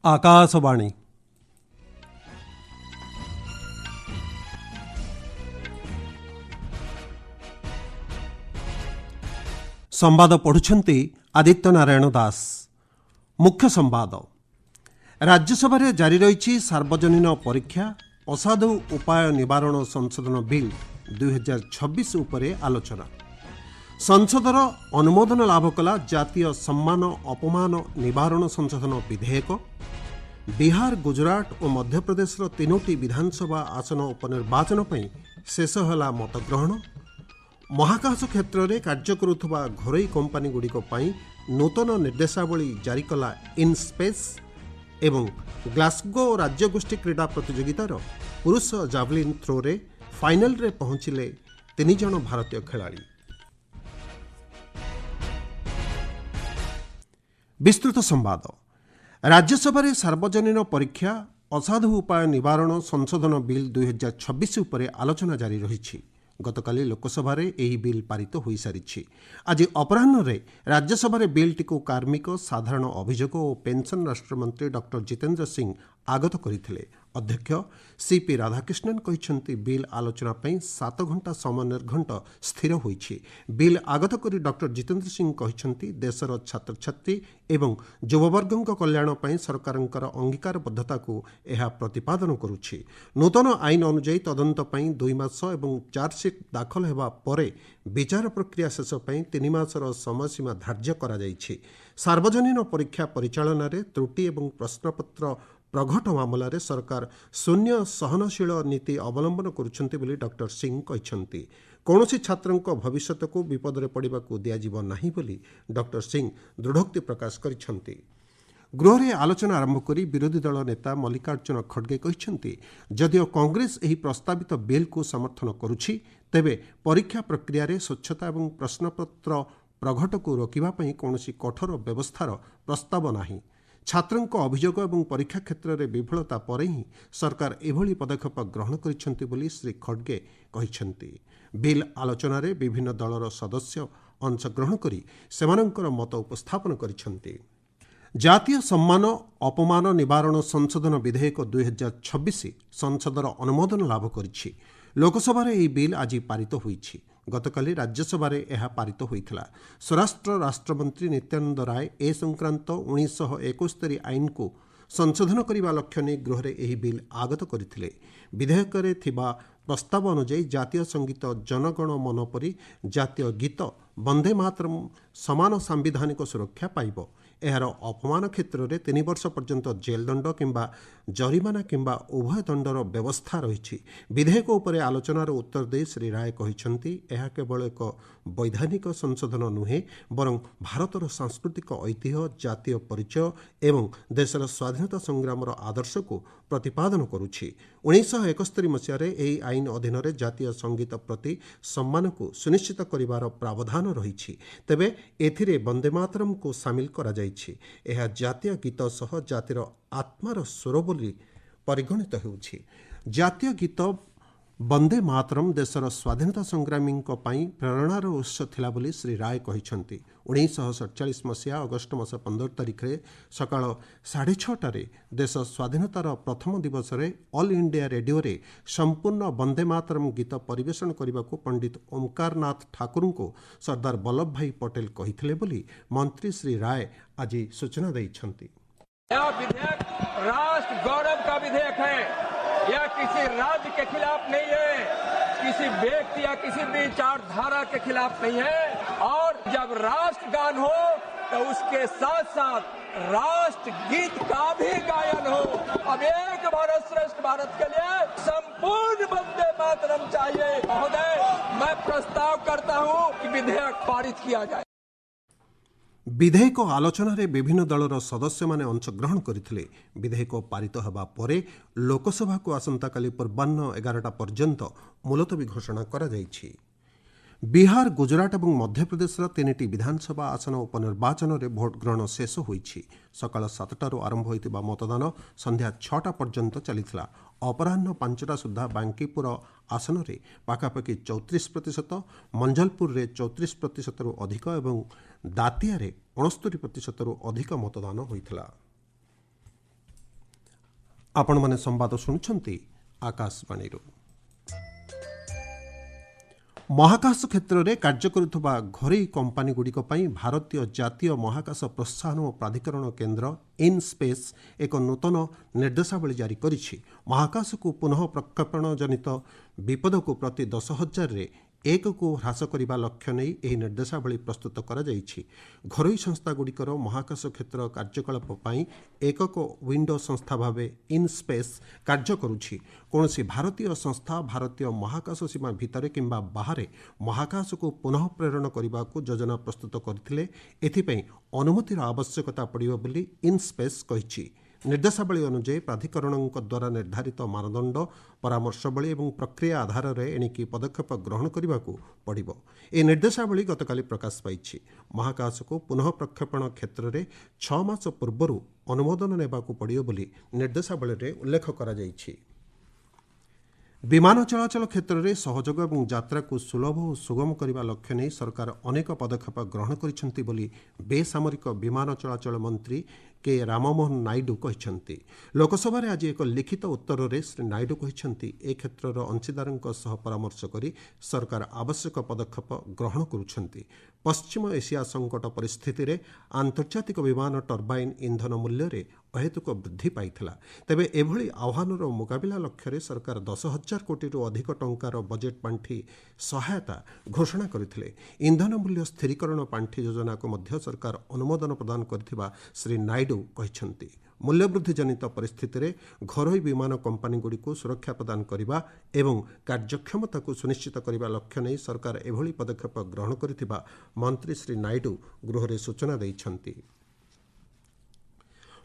आकाशवाणी संवाद पढ़ुछंती आदित्य नारायण दास। मुख्य संवाद। राज्यसभा जारी रही सार्वजनीन परीक्षा असाधु उपाय निवारण संशोधन बिल 2026 उपरे आलोचना। संसदर अनुमोदन लाभ कला जातीय सम्मान अपमान निवारण संशोधन विधेयक। बिहार, गुजरात और मध्य प्रदेश तीनोटी विधानसभा आसन उपनिर्वाचन पर शेष है मतग्रहण। महाकाश क्षेत्र में कार्य करुवा घरोई कंपानी गुड़िक नूतन निर्देशावली जारी कला इनस्पेस एवं ग्लासगो राज्यगोष्ठी क्रीड़ा प्रतियोगितार पुरुष जावलिन थ्रो रे फाइनल रे पहुंचिले 3 जन भारतीय खिलाड़ी। विस्तृत संवाद। राज्यसभा सार्वजनीन परीक्षा असाधु उपाय निवारण संशोधन बिल 2026 उपरे आलोचना जारी रही। गतकाली लोकसभा यह बिल पारित हो सारी। आज अपराह्न राज्यसभा बिलटी को कार्मिक साधारण अभियोग और पेंशन राष्ट्रमंत्री डॉक्टर जितेंद्र सिंह आगत करते। अध्यक्ष सीपी राधाकृष्णन कहते बिल आलोचना 7 घंटा समय निर्घंट स्थिर होईछि। बिल आगत कर डॉक्टर जितेंद्र सिंह कहते देशर छात्र छात्री एवं युववर्गों कल्याण पर सरकार अंगीकारबद्धता को यह प्रतिपादन करुछि। नूतन आईन अनुଯାयी तदंत 2 मास एवं चार्जसीट दाखल होगा परे विचार प्रक्रिया शेष 3 मासर समयसीमा धार्य करा जाइछि। सार्वजनीन परीक्षा परिचालन त्रुटि एवं प्रश्नपत्र प्रघट मामलें सरकार शून्य सहनशील नीति अवलंबन करुछंती बोली डॉक्टर सिंह कहते। कौनसी छात्रों भविष्यत को विपद में पड़ा दिज्व नहीं बोली डॉक्टर सिंह दृढ़ोक्ति प्रकाश करिछंती। गृह में आलोचना आरंभ कर विरोधी दल नेता मल्लिकार्जुन खड़गे कहते जदिओ कांग्रेस यह प्रस्तावित बिल को समर्थन करुछि तेबे परीक्षा प्रक्रिया रे स्वच्छता और प्रश्नपत्र प्रघट को रोकने कौन कठोर व्यवस्थार प्रस्ताव नहीं। छात्रों अभियोग और परीक्षा क्षेत्र में विफलता पर ही सरकार एभली पदक्षेप ग्रहण करिसेंति बोली श्री खड़गे कहिसेंति। बिल आलोचना रे विभिन्न दलर सदस्य अंशग्रहण करी सेमानंकर मत उपस्थापन करिसेंति। जातीय सम्मान अपमान निवारण संशोधन विधेयक 2026 संसदर अनुमोदन लाभ करिछि। लोकसभा यह बिल आज पारित होईछि। गतकाली राज्यसभा यह पारित होइथिला। स्वराष्ट्र राष्ट्रमंत्री नित्यानंद राय ए संक्रांत 1971 आईन को संशोधन करने लक्ष्य नहीं गृह में यह बिल आगत करथिले। विधेयक रे थिबा प्रस्ताव अनुଯାयी जातीय संगीत जनगण मन परी जातीय गीत वंदे मातरम समान सांविधानिक सुरक्षा पाइब। एहार अपमान क्षेत्र में 3 वर्ष पर्यंत जेल दंड किंबा जरिमाना किंबा उभय दंडर व्यवस्था रही। विधेयक उपरे आलोचनार उत्तर दे श्री राय कहते यह केवल एक वैधानिक संशोधन नुहे बरं भारतर सांस्कृतिक ऐतिह्य जातीय परिचय एवं देशर स्वाधीनता संग्रामर आदर्श को प्रतिपादन करुछि। 1971 मसीह यह आईन अधीन जातीय संगीत प्रति सम्मान को सुनिश्चित करिवार प्रावधान रही। तेबे एथिरे वंदे मातरम को सामिल करा जाइछि। यह जातीय गीत सह जातिर आत्मार स्वर बोली परिगणित होउछि। जातीय गीत वंदे मातरम देशर स्वाधीनता संग्रामी प्रेरणार उत्स थिला बोली श्री राय कहते। 1947 मसीहा अगस्ट मास 15 तारिख रे सकाळ 6:30 देश स्वाधीनतार प्रथम दिवस रे ऑल इंडिया रेडियो रे संपूर्ण वंदे मातरम गीत परिवेषण करने को पंडित ओमकार नाथ ठाकुर को सरदार वल्लभ भाई पटेल कहिथिले बोली मंत्री श्री राय आज सूचना दैछंती। यह विधेयक राष्ट्र गौरव का विधेयक है। यह किसी राज्य के खिलाफ नहीं है, किसी व्यक्ति या किसी विचारधारा के खिलाफ नहीं है। और जब राष्ट्रगान हो तो उसके साथ साथ राष्ट्र गीत का भी गायन हो। अब एक भारत श्रेष्ठ भारत के लिए संपूर्ण वंदे मातरम चाहिए। महोदय, मैं प्रस्ताव करता हूं कि विधेयक पारित किया जाए। विधेयक आलोचना रे विभिन्न दलर सदस्य माने अंशग्रहण करथिले। विधेयक पारित होगा परे लोकसभा को आसंता काली पूर्वाह्न 11टा पर्यंत मुलतवी घोषणा करा जाइछि। बिहार, गुजरात और मध्य प्रदेश 3टी विधानसभा आसन उपनिर्वाचन में भोट ग्रहण शेष होईछि। सकाळ 7टारू आरंभ होइतिबा मतदान संध्या 6टा पर्यंत चलिथिला। अपराह्न 5टा सुधा बांकीपुर आसन में पाखापाखि 34%, मंझलपुर रे 34% अधिक और दातिया रे 69% अधिक मतदान होइथिला। ଆପଣମାନେ ସମ୍ବାଦ ଶୁଣୁଛନ୍ତି ଆକାଶବାଣୀରୁ। ମହାକାଶ କ୍ଷେତ୍ରରେ କାର୍ଯ୍ୟ କରୁଥିବା ଘରୋଇ କମ୍ପାନୀଗୁଡ଼ିକ ପାଇଁ ଭାରତୀୟ ଜାତୀୟ ମହାକାଶ ପ୍ରୋତ୍ସାହନ ଓ ପ୍ରାଧିକରଣ କେନ୍ଦ୍ର ଇନ୍ସ୍ପେସ୍ ଏକ ନୂତନ ନିର୍ଦ୍ଦେଶାବଳୀ ଜାରି କରିଛି। ମହାକାଶକୁ ପୁନଃ ପ୍ରକ୍ଷେପଣ ଜନିତ ବିପଦକୁ ପ୍ରତି 10,000ରେ 1କୁ ହ୍ରାସ କରିବା ଲକ୍ଷ୍ୟ ନେଇ ଏହି ନିର୍ଦ୍ଦେଶାବଳୀ ପ୍ରସ୍ତୁତ କରାଯାଇଛି। ଘରୋଇ ସଂସ୍ଥାଗୁଡ଼ିକର ମହାକାଶ କ୍ଷେତ୍ର କାର୍ଯ୍ୟକଳାପ ପାଇଁ ଏକକ ୱିଣ୍ଡୋ ସଂସ୍ଥା ଭାବେ ଇନ୍ସ୍ପେସ୍ କାର୍ଯ୍ୟ କରୁଛି। କୌଣସି ଭାରତୀୟ ସଂସ୍ଥା ଭାରତୀୟ ମହାକାଶ ସୀମା ଭିତରେ କିମ୍ବା ବାହାରେ ମହାକାଶକୁ ପୁନଃ ପ୍ରେରଣ କରିବାକୁ ଯୋଜନା ପ୍ରସ୍ତୁତ କରିଥିଲେ ଏଥିପାଇଁ ଅନୁମତିର ଆବଶ୍ୟକତା ପଡ଼ିବ ବୋଲି ଇନ୍ସ୍ପେସ୍ କହିଛି। ନିର୍ଦ୍ଦେଶାବଳୀ ଅନୁଯାୟୀ ପ୍ରାଧିକରଣଙ୍କ ଦ୍ୱାରା ନିର୍ଦ୍ଧାରିତ ମାନଦଣ୍ଡ ପରାମର୍ଶବଳୀ ଏବଂ ପ୍ରକ୍ରିୟା ଆଧାରରେ ଏଣିକି ପଦକ୍ଷେପ ଗ୍ରହଣ କରିବାକୁ ପଡ଼ିବ। ଏହି ନିର୍ଦ୍ଦେଶାବଳୀ ଗତକାଲି ପ୍ରକାଶ ପାଇଛି। ମହାକାଶକୁ ପୁନଃ ପ୍ରକ୍ଷେପଣ କ୍ଷେତ୍ରରେ 6 ମାସ ପୂର୍ବରୁ ଅନୁମୋଦନ ନେବାକୁ ପଡ଼ିବ ବୋଲି ନିର୍ଦ୍ଦେଶାବଳୀରେ ଉଲ୍ଲେଖ କରାଯାଇଛି। ବିମାନ ଚଳାଚଳ କ୍ଷେତ୍ରରେ ସହଯୋଗ ଏବଂ ଯାତ୍ରାକୁ ସୁଲଭ ଓ ସୁଗମ କରିବା ଲକ୍ଷ୍ୟ ନେଇ ସରକାର ଅନେକ ପଦକ୍ଷେପ ଗ୍ରହଣ କରିଛନ୍ତି ବୋଲି ବେସାମରିକ ବିମାନ ଚଳାଚଳ ମନ୍ତ୍ରୀ କେ ରାମମୋହନ ନାଇଡୁ କହିଛନ୍ତି। ଲୋକସଭାରେ ଆଜି ଏକ ଲିଖିତ ଉତ୍ତରରେ ଶ୍ରୀ ନାଇଡୁ କହିଛନ୍ତି ଏ କ୍ଷେତ୍ରର ଅଂଶୀଦାରଙ୍କ ସହ ପରାମର୍ଶ କରି ସରକାର ଆବଶ୍ୟକ ପଦକ୍ଷେପ ଗ୍ରହଣ କରୁଛନ୍ତି। ପଶ୍ଚିମ ଏସିଆ ସଙ୍କଟ ପରିସ୍ଥିତିରେ ଆନ୍ତର୍ଜାତିକ ବିମାନ ଟର୍ବାଇନ୍ ଇନ୍ଧନ ମୂଲ୍ୟରେ ଅହେତୁକ ବୃଦ୍ଧି ପାଇଥିଲା। ତେବେ ଏଭଳି ଆହ୍ୱାନର ମୁକାବିଲା ଲକ୍ଷ୍ୟରେ ସରକାର 10,000 କୋଟିରୁ ଅଧିକ ଟଙ୍କାର ବଜେଟ୍ ପାଣ୍ଠି ସହାୟତା ଘୋଷଣା କରିଥିଲେ। ଇନ୍ଧନ ମୂଲ୍ୟ ସ୍ଥିରୀକରଣ ପାଣ୍ଠି ଯୋଜନାକୁ ମଧ୍ୟ ସରକାର ଅନୁମୋଦନ ପ୍ରଦାନ କରିଥିବା ଶ୍ରୀ ନାଇଡୁ କହିଛନ୍ତି। ମୂଲ୍ୟବୃଦ୍ଧି ଜନିତ ପରିସ୍ଥିତିରେ ଘରୋଇ ବିମାନ କମ୍ପାନୀଗୁଡ଼ିକୁ ସୁରକ୍ଷା ପ୍ରଦାନ କରିବା ଏବଂ କାର୍ଯ୍ୟକ୍ଷମତାକୁ ସୁନିଶ୍ଚିତ କରିବା ଲକ୍ଷ୍ୟ ନେଇ ସରକାର ଏଭଳି ପଦକ୍ଷେପ ଗ୍ରହଣ କରିଥିବା ମନ୍ତ୍ରୀ ଶ୍ରୀ ନାଇଡୁ ଗୃହରେ ସୂଚନା ଦେଇଛନ୍ତି।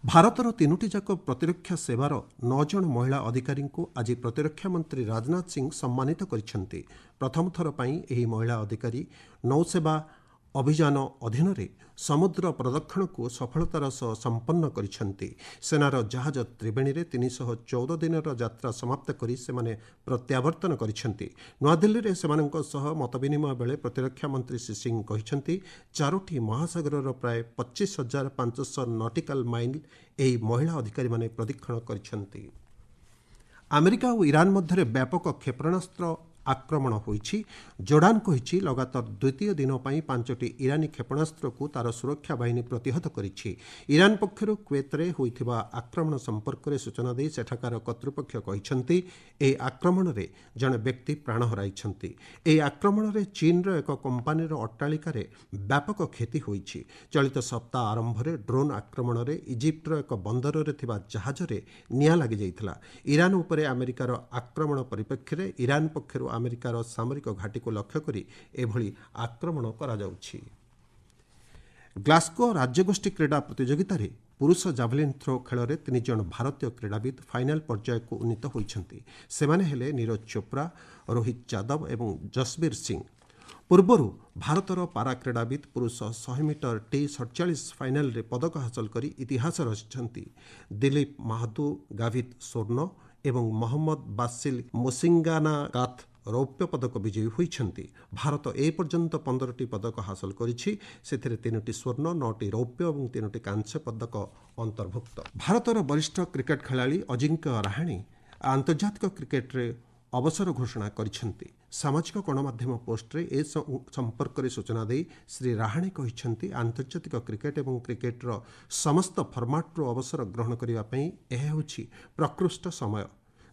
ଭାରତର 3ଟି ଯାକ ପ୍ରତିରକ୍ଷା ସେବାର 9 ଜଣ ମହିଳା ଅଧିକାରୀଙ୍କୁ ଆଜି ପ୍ରତିରକ୍ଷା ମନ୍ତ୍ରୀ ରାଜନାଥ ସିଂ ସମ୍ମାନିତ କରିଛନ୍ତି। ପ୍ରଥମ ଥର ପାଇଁ ଏହି ମହିଳା ଅଧିକାରୀ ନୌସେବା ଅଭିଯାନ ଅଧୀନରେ ସମୁଦ୍ର ପ୍ରଦକ୍ଷିଣକୁ ସଫଳତାର ସହ ସମ୍ପନ୍ନ କରିଛନ୍ତି। ସେନାର ଜାହାଜ ତ୍ରିବେଣୀରେ 314 ଦିନର ଯାତ୍ରା ସମାପ୍ତ କରି ସେମାନେ ପ୍ରତ୍ୟାବର୍ତ୍ତନ କରିଛନ୍ତି। ନୂଆଦିଲ୍ଲୀରେ ସେମାନଙ୍କ ସହ ମତବିନିମୟ ବେଳେ ପ୍ରତିରକ୍ଷା ମନ୍ତ୍ରୀ ଶ୍ରୀ ସିଂ କହିଛନ୍ତି 4ଟି ମହାସାଗରର ପ୍ରାୟ 25,500 ନଟିକାଲ ମାଇଲ ଏହି ମହିଳା ଅଧିକାରୀମାନେ ପ୍ରଦକ୍ଷିଣ କରିଛନ୍ତି। ଆମେରିକା ଓ ଇରାନ ମଧ୍ୟରେ ବ୍ୟାପକ କ୍ଷେପଣାସ୍ତ୍ର ଆକ୍ରମଣ ହୋଇଛି। ଜୋର୍ଡାନ କହିଛି ଲଗାତାର ଦ୍ୱିତୀୟ ଦିନ ପାଇଁ 5ଟି ଇରାନୀ କ୍ଷେପଣାସ୍ତ୍ରକୁ ତାର ସୁରକ୍ଷା ବାହିନୀ ପ୍ରତିହତ କରିଛି। ଇରାନ ପକ୍ଷରୁ କୁଏତରେ ହୋଇଥିବା ଆକ୍ରମଣ ସମ୍ପର୍କରେ ସୂଚନା ଦେଇ ସେଠାକାର କର୍ତ୍ତୃପକ୍ଷ କହିଛନ୍ତି ଏହି ଆକ୍ରମଣରେ ଜଣେ ବ୍ୟକ୍ତି ପ୍ରାଣ ହରାଇଛନ୍ତି। ଏହି ଆକ୍ରମଣରେ ଚୀନର ଏକ କମ୍ପାନୀର ଅଟ୍ଟାଳିକାରେ ବ୍ୟାପକ କ୍ଷତି ହୋଇଛି। ଚଳିତ ସପ୍ତାହ ଆରମ୍ଭରେ ଡ୍ରୋନ୍ ଆକ୍ରମଣରେ ଇଜିପ୍ଟର ଏକ ବନ୍ଦରରେ ଥିବା ଜାହାଜରେ ନିଆଁ ଲାଗିଯାଇଥିଲା। ଇରାନ ଉପରେ ଆମେରିକାର ଆକ୍ରମଣ ପରିପ୍ରେକ୍ଷୀରେ ଇରାନ ପକ୍ଷରୁ ଆମେରିକାର ସାମରିକ ଘାଟିକୁ ଲକ୍ଷ୍ୟ କରି ଏଭଳି ଆକ୍ରମଣ କରାଯାଉଛି। ଗ୍ଲାସ୍ଗୋ ରାଜ୍ୟଗୋଷ୍ଠୀ କ୍ରୀଡ଼ା ପ୍ରତିଯୋଗିତାରେ ପୁରୁଷ ଜାଭେଲିନ୍ ଥ୍ରୋ ଖେଳରେ 3 ଜଣ ଭାରତୀୟ କ୍ରୀଡ଼ାବିତ୍ ଫାଇନାଲ୍ ପର୍ଯ୍ୟାୟକୁ ଉନ୍ନୀତ ହୋଇଛନ୍ତି। ସେମାନେ ହେଲେ ନୀରଜ ଚୋପ୍ରା, ରୋହିତ ଯାଦବ ଏବଂ ଯଶବୀର ସିଂ। ପୂର୍ବରୁ ଭାରତର ପାରା କ୍ରୀଡ଼ାବିତ୍ ପୁରୁଷ 100 ମିଟର T47 ଫାଇନାଲରେ ପଦକ ହାସଲ କରି ଇତିହାସ ରଚିଛନ୍ତି। ଦିଲ୍ଲୀପ ମାହାତୁ ଗାଭିତ ସ୍ୱର୍ଣ୍ଣ ଏବଂ ମହମ୍ମଦ ବାସିଲ ମୋସିଙ୍ଗାନାଗାଥ ରୌପ୍ୟ ପଦକ ବିଜୟୀ ହୋଇଛନ୍ତି। ଭାରତ ଏ ପର୍ଯ୍ୟନ୍ତ 15ଟି ପଦକ ହାସଲ କରିଛି। ସେଥିରେ 3ଟି ସ୍ୱର୍ଣ୍ଣ, 9ଟି ରୌପ୍ୟ ଏବଂ 3ଟି କାଂସ୍ୟ ପଦକ ଅନ୍ତର୍ଭୁକ୍ତ। ଭାରତର ବରିଷ୍ଠ କ୍ରିକେଟ ଖେଳାଳି ଅଜିଙ୍କ୍ୟ ରାହାଣେ ଆନ୍ତର୍ଜାତିକ କ୍ରିକେଟରେ ଅବସର ଘୋଷଣା କରିଛନ୍ତି। ସାମାଜିକ ଗଣମାଧ୍ୟମ ପୋଷ୍ଟରେ ଏ ସମ୍ପର୍କରେ ସୂଚନା ଦେଇ ଶ୍ରୀ ରାହାଣେ କହିଛନ୍ତି ଆନ୍ତର୍ଜାତିକ କ୍ରିକେଟ ଏବଂ କ୍ରିକେଟର ସମସ୍ତ ଫର୍ମାଟ୍ରୁ ଅବସର ଗ୍ରହଣ କରିବା ପାଇଁ ଏହା ହେଉଛି ପ୍ରକୃଷ୍ଟ ସମୟ।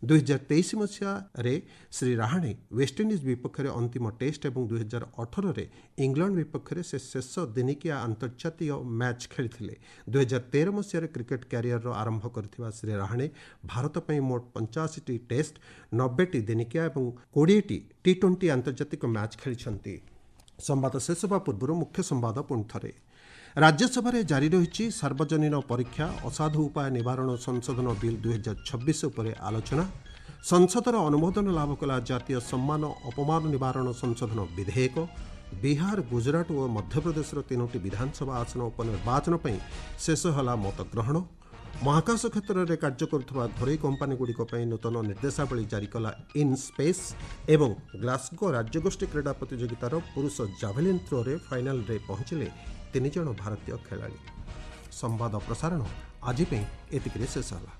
2023 ମସିହାରେ ଶ୍ରୀ ରାହାଣେ ୱେଷ୍ଟଇଣ୍ଡିଜ ବିପକ୍ଷରେ ଅନ୍ତିମ ଟେଷ୍ଟ ଏବଂ 2018ରେ ଇଂଲଣ୍ଡ ବିପକ୍ଷରେ ସେ ଶେଷ ଦିନିକିଆ ଆନ୍ତର୍ଜାତୀୟ ମ୍ୟାଚ୍ ଖେଳିଥିଲେ। 2013 ମସିହାରେ କ୍ରିକେଟ କ୍ୟାରିୟରର ଆରମ୍ଭ କରିଥିବା ଶ୍ରୀ ରାହାଣେ ଭାରତ ପାଇଁ ମୋଟ 85ଟି ଟେଷ୍ଟ, 90ଟି ଦିନିକିଆ ଏବଂ 20ଟି T20 ଆନ୍ତର୍ଜାତିକ ମ୍ୟାଚ୍ ଖେଳିଛନ୍ତି। ସମ୍ବାଦ ଶେଷ ହେବା ପୂର୍ବରୁ ମୁଖ୍ୟ ସମ୍ବାଦ ପୁଣିଥରେ। ରାଜ୍ୟସଭାରେ ଜାରି ରହିଛି ସାର୍ବଜନୀନ ପରୀକ୍ଷା ଅସାଧୁ ଉପାୟ ନିବାରଣ ସଂଶୋଧନ ବିଲ୍ 2026 ଉପରେ ଆଲୋଚନା। ସଂସଦର ଅନୁମୋଦନ ଲାଭ କଲା ଜାତୀୟ ସମ୍ମାନ ଅପମାନ ନିବାରଣ ସଂଶୋଧନ ବିଧେୟକ। ବିହାର, ଗୁଜରାଟ ଓ ମଧ୍ୟପ୍ରଦେଶର 3ଟି ବିଧାନସଭା ଆସନ ଉପନିର୍ବାଚନ ପାଇଁ ଶେଷ ହେଲା ମତଗ୍ରହଣ। ମହାକାଶ କ୍ଷେତ୍ରରେ କାର୍ଯ୍ୟ କରୁଥିବା ଘରୋଇ କମ୍ପାନୀଗୁଡ଼ିକ ପାଇଁ ନୂତନ ନିର୍ଦ୍ଦେଶାବଳୀ ଜାରି କଲା ଇନ୍ସ୍ପେସ୍ ଏବଂ ଗ୍ଲାସ୍ଗୋ ରାଜ୍ୟଗୋଷ୍ଠୀ କ୍ରୀଡ଼ା ପ୍ରତିଯୋଗିତାର ପୁରୁଷ ଜାଭେଲିନ୍ ଥ୍ରୋରେ ଫାଇନାଲରେ ପହଞ୍ଚିଲେ 3 ଜଣ ଭାରତୀୟ ଖେଳାଳି। ସମ୍ବାଦ ପ୍ରସାରଣ ଆଜି ପାଇଁ ଏତିକିରେ ଶେଷ ହେଲା।